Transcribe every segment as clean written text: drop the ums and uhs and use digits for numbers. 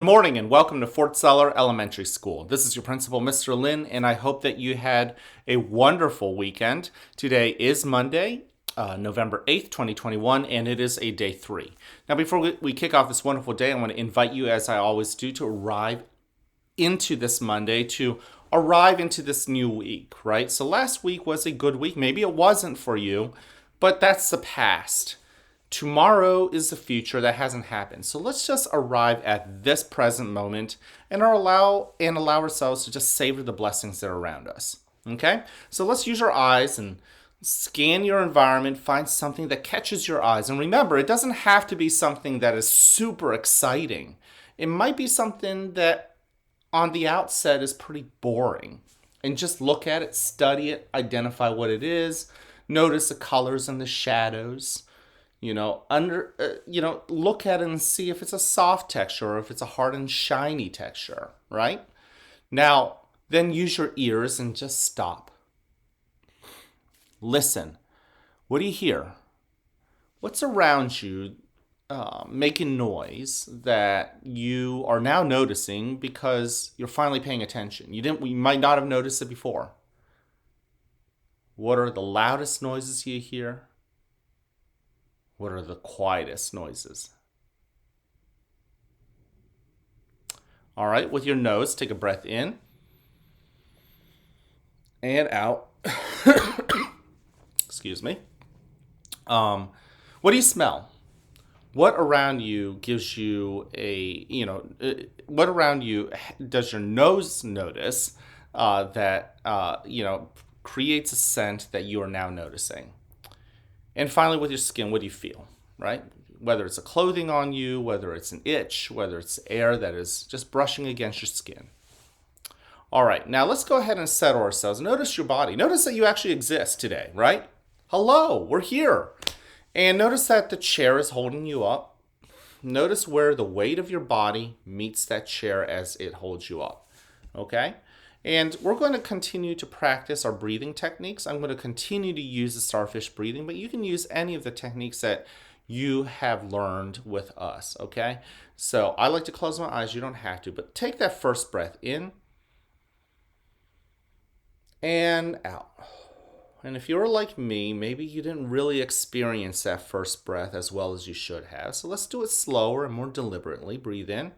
Good morning and welcome to Fort Seller Elementary School. This is your principal, Mr. Lin, and I hope that you had a wonderful weekend. Today is Monday, November 8th, 2021, and it is a day 3. Now, before we kick off this wonderful day, I want to invite you, as I always do, to arrive into this Monday, to arrive into this new week, right? So last week was a good week. Maybe it wasn't for you, but that's the past. Tomorrow is the future that hasn't happened. So let's just arrive at this present moment and allow ourselves to just savor the blessings that are around us. Okay? So let's use our eyes and scan your environment, find something that catches your eyes. And remember, it doesn't have to be something that is super exciting. It might be something that on the outset is pretty boring. And just look at it, study it, identify what it is, notice the colors and the shadows. Look at it and see if it's a soft texture or if it's a hard and shiny texture, right? Now, then use your ears and just stop. Listen. What do you hear? What's around you making noise that you are now noticing because you're finally paying attention? You might not have noticed it before. What are the loudest noises you hear? What are the quietest noises? All right, with your nose, take a breath in and out. Excuse me. What do you smell? What around you gives you what around you does your nose notice that creates a scent that you are now noticing? And finally, with your skin, what do you feel, right? Whether it's a clothing on you, whether it's an itch, whether it's air that is just brushing against your skin. All right, now let's go ahead and settle ourselves. Notice your body. Notice that you actually exist today, right? Hello, we're here. And notice that the chair is holding you up. Notice where the weight of your body meets that chair as it holds you up, okay? And we're going to continue to practice our breathing techniques. I'm going to continue to use the starfish breathing, but you can use any of the techniques that you have learned with us, okay? So I like to close my eyes. You don't have to, but take that first breath in and out. And if you're like me, maybe you didn't really experience that first breath as well as you should have. So let's do it slower and more deliberately. Breathe in.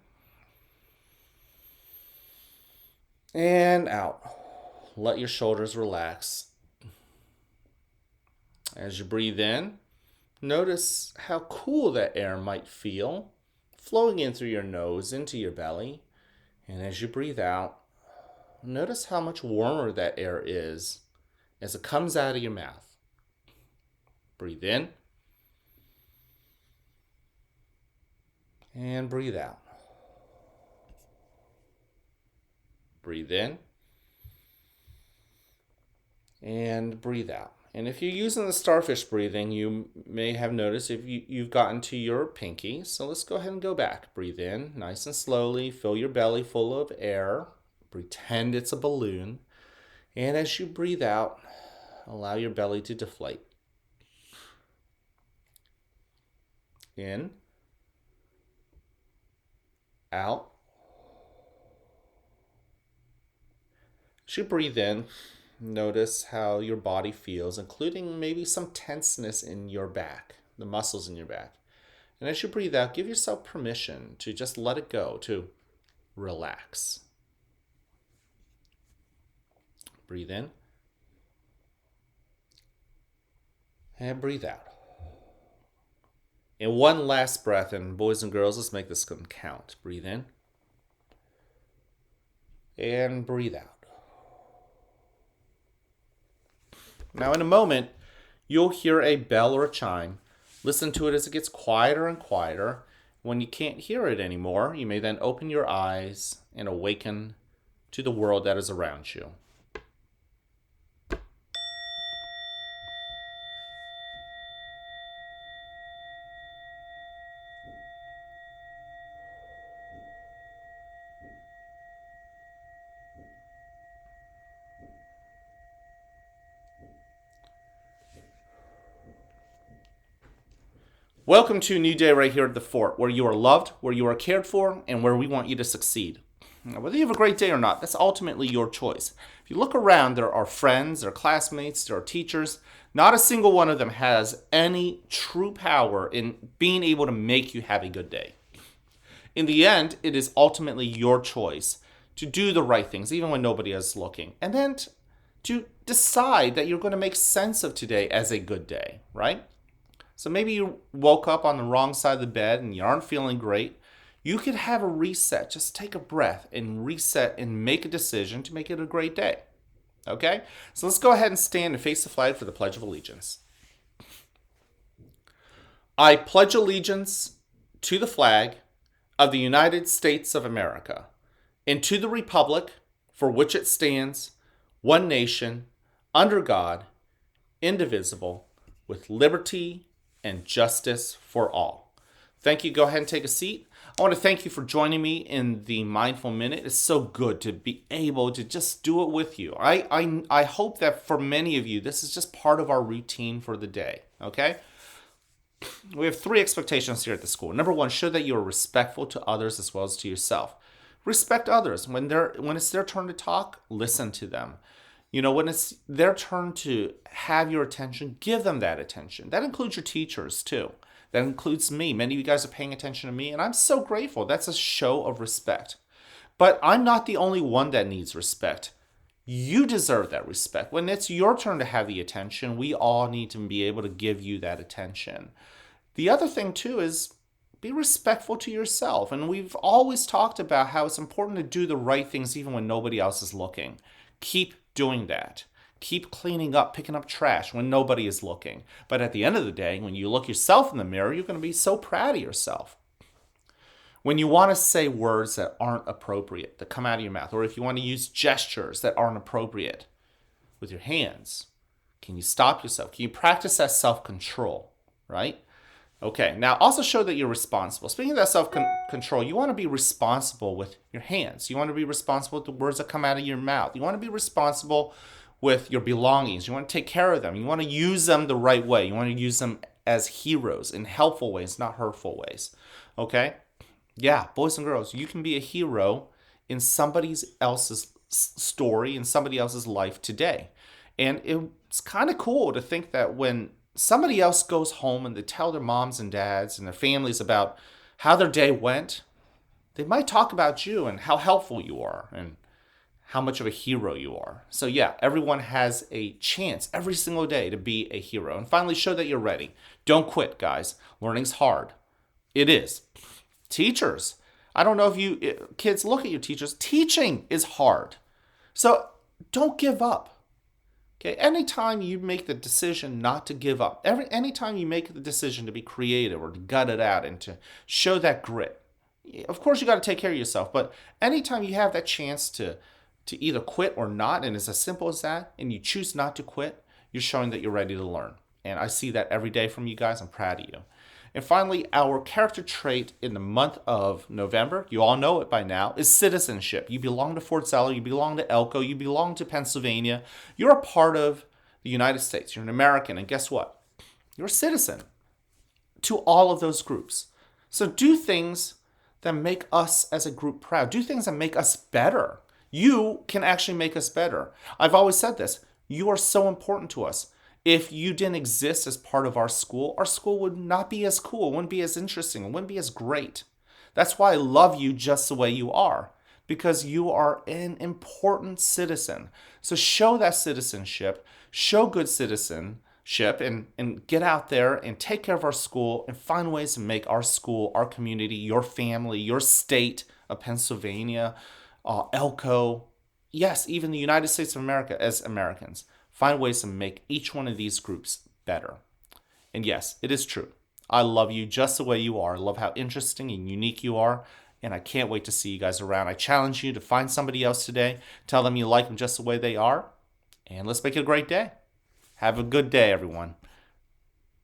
And out. Let your shoulders relax. As you breathe in, notice how cool that air might feel flowing in through your nose into your belly. And as you breathe out, notice how much warmer that air is as it comes out of your mouth. Breathe in. And breathe out. Breathe in and breathe out. And if you're using the starfish breathing, you may have noticed if you've gotten to your pinky. So let's go ahead and go back. Breathe in nice and slowly. Fill your belly full of air. Pretend it's a balloon. And as you breathe out, allow your belly to deflate. In. Out. As you breathe in, notice how your body feels, including maybe some tenseness in your back, the muscles in your back. And as you breathe out, give yourself permission to just let it go, to relax. Breathe in. And breathe out. And one last breath, and boys and girls, let's make this one count. Breathe in. And breathe out. Now, in a moment, you'll hear a bell or a chime. Listen to it as it gets quieter and quieter. When you can't hear it anymore, you may then open your eyes and awaken to the world that is around you. Welcome to a new day right here at the fort, where you are loved, where you are cared for, and where we want you to succeed. Now, whether you have a great day or not, that's ultimately your choice. If you look around, there are friends, there are classmates, there are teachers. Not a single one of them has any true power in being able to make you have a good day. In the end, it is ultimately your choice to do the right things, even when nobody is looking. And then to decide that you're going to make sense of today as a good day, right? So maybe you woke up on the wrong side of the bed and you aren't feeling great. You could have a reset. Just take a breath and reset and make a decision to make it a great day. Okay? So let's go ahead and stand and face the flag for the Pledge of Allegiance. I pledge allegiance to the flag of the United States of America and to the republic for which it stands, one nation, under God, indivisible, with liberty and justice for all. Thank you. Go ahead and take a seat. I want to thank you for joining me in the Mindful Minute. It's so good to be able to just do it with you. I hope that for many of you, this is just part of our routine for the day, okay? We have 3 expectations here at the school. Number 1, show that you are respectful to others as well as to yourself. Respect others. When it's their turn to talk, listen to them. When it's their turn to have your attention, give them that attention. That includes your teachers too. That includes me. Many of you guys are paying attention to me, and I'm so grateful. That's a show of respect. But I'm not the only one that needs respect. You deserve that respect. When it's your turn to have the attention, we all need to be able to give you that attention. The other thing too is be respectful to yourself. And we've always talked about how it's important to do the right things even when nobody else is looking. Keep doing that. Keep cleaning up, picking up trash when nobody is looking. But at the end of the day, when you look yourself in the mirror, you're going to be so proud of yourself. When you want to say words that aren't appropriate, that come out of your mouth, or if you want to use gestures that aren't appropriate with your hands, can you stop yourself? Can you practice that self-control, right? Okay, now also show that you're responsible. Speaking of that self-control, you want to be responsible with your hands. You want to be responsible with the words that come out of your mouth. You want to be responsible with your belongings. You want to take care of them. You want to use them the right way. You want to use them as heroes in helpful ways, not hurtful ways. Okay? Yeah, boys and girls, you can be a hero in somebody else's story, in somebody else's life today. And it's kind of cool to think that when somebody else goes home and they tell their moms and dads and their families about how their day went, they might talk about you and how helpful you are and how much of a hero you are. So yeah, everyone has a chance every single day to be a hero. And finally, show that you're ready. Don't quit, guys. Learning's hard. It is. Teachers, I don't know if you kids look at your teachers. Teaching is hard. So don't give up. Okay, anytime you make the decision not to give up, anytime you make the decision to be creative or to gut it out and to show that grit, of course you got to take care of yourself, but anytime you have that chance to either quit or not, and it's as simple as that, and you choose not to quit, you're showing that you're ready to learn. And I see that every day from you guys. I'm proud of you. And finally, our character trait in the month of November, you all know it by now, is citizenship. You belong to Fort Zeller, you belong to Elko, you belong to Pennsylvania. You're a part of the United States. You're an American, and guess what? You're a citizen to all of those groups. So do things that make us as a group proud. Do things that make us better. You can actually make us better. I've always said this. You are so important to us. If you didn't exist as part of our school would not be as cool, wouldn't be as interesting, wouldn't be as great. That's why I love you just the way you are, because you are an important citizen. So show that citizenship, show good citizenship, and get out there and take care of our school and find ways to make our school, our community, your family, your state of Pennsylvania, Elko, yes, even the United States of America as Americans. Find ways to make each one of these groups better. And yes, it is true. I love you just the way you are. I love how interesting and unique you are. And I can't wait to see you guys around. I challenge you to find somebody else today. Tell them you like them just the way they are. And let's make it a great day. Have a good day, everyone.